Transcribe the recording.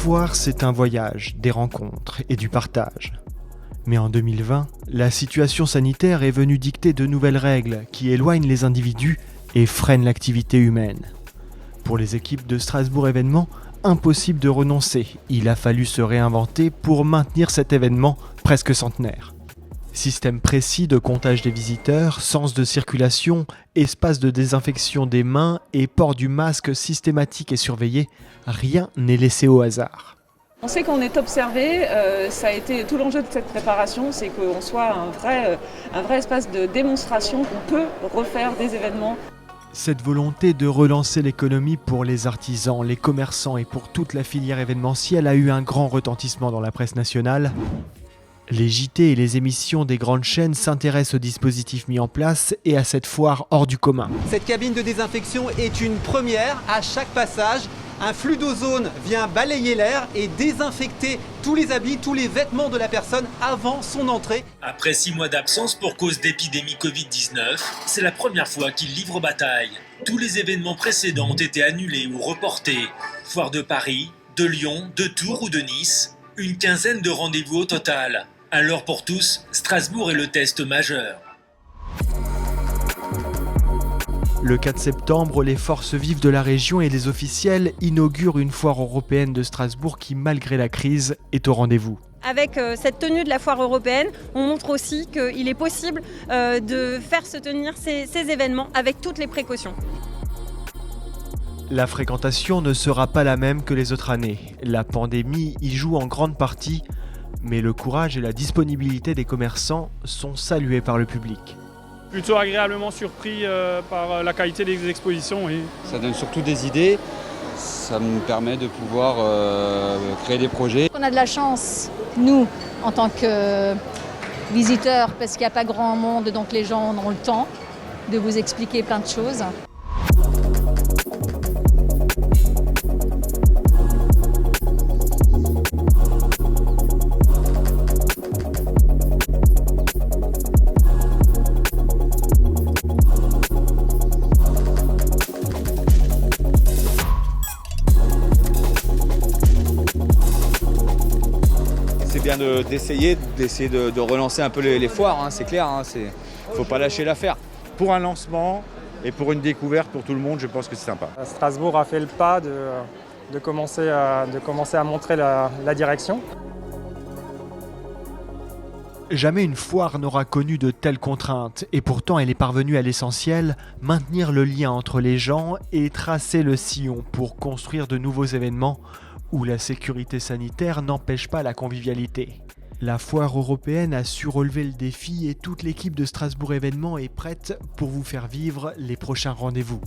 foire, c'est un voyage, des rencontres et du partage. Mais en 2020, la situation sanitaire est venue dicter de nouvelles règles qui éloignent les individus et freinent l'activité humaine. Pour les équipes de Strasbourg Événements, impossible de renoncer. Il a fallu se réinventer pour maintenir cet événement presque centenaire. Système précis de comptage des visiteurs, sens de circulation, espace de désinfection des mains et port du masque systématique et surveillé, rien n'est laissé au hasard. On sait qu'on est observé, ça a été tout l'enjeu de cette préparation, c'est qu'on soit un vrai espace de démonstration qu'on peut refaire des événements. Cette volonté de relancer l'économie pour les artisans, les commerçants et pour toute la filière événementielle a eu un grand retentissement dans la presse nationale. Les JT et les émissions des grandes chaînes s'intéressent au dispositif mis en place et à cette foire hors du commun. Cette cabine de désinfection est une première. À chaque passage, un flux d'ozone vient balayer l'air et désinfecter tous les habits, tous les vêtements de la personne avant son entrée. Après 6 mois d'absence pour cause d'épidémie Covid-19, c'est la première fois qu'il livre bataille. Tous les événements précédents ont été annulés ou reportés. Foire de Paris, de Lyon, de Tours ou de Nice, une quinzaine de rendez-vous au total. Alors pour tous, Strasbourg est le test majeur. Le 4 septembre, les forces vives de la région et les officiels inaugurent une foire européenne de Strasbourg qui, malgré la crise, est au rendez-vous. Avec cette tenue de la foire européenne, on montre aussi qu'il est possible de faire se tenir ces événements avec toutes les précautions. La fréquentation ne sera pas la même que les autres années. La pandémie y joue en grande partie, mais le courage et la disponibilité des commerçants sont salués par le public. Plutôt agréablement surpris par la qualité des expositions. Oui. Ça donne surtout des idées, ça me permet de pouvoir créer des projets. On a de la chance, nous, en tant que visiteurs, parce qu'il n'y a pas grand monde, donc les gens ont le temps de vous expliquer plein de choses. C'est bien d'essayer de relancer un peu les foires, hein, c'est clair, faut pas lâcher l'affaire. Pour un lancement et pour une découverte pour tout le monde, je pense que c'est sympa. Strasbourg a fait le pas de commencer à montrer la direction. Jamais une foire n'aura connu de telles contraintes, et pourtant elle est parvenue à l'essentiel, maintenir le lien entre les gens et tracer le sillon pour construire de nouveaux événements où la sécurité sanitaire n'empêche pas la convivialité. La foire européenne a su relever le défi et toute l'équipe de Strasbourg Événements est prête pour vous faire vivre les prochains rendez-vous.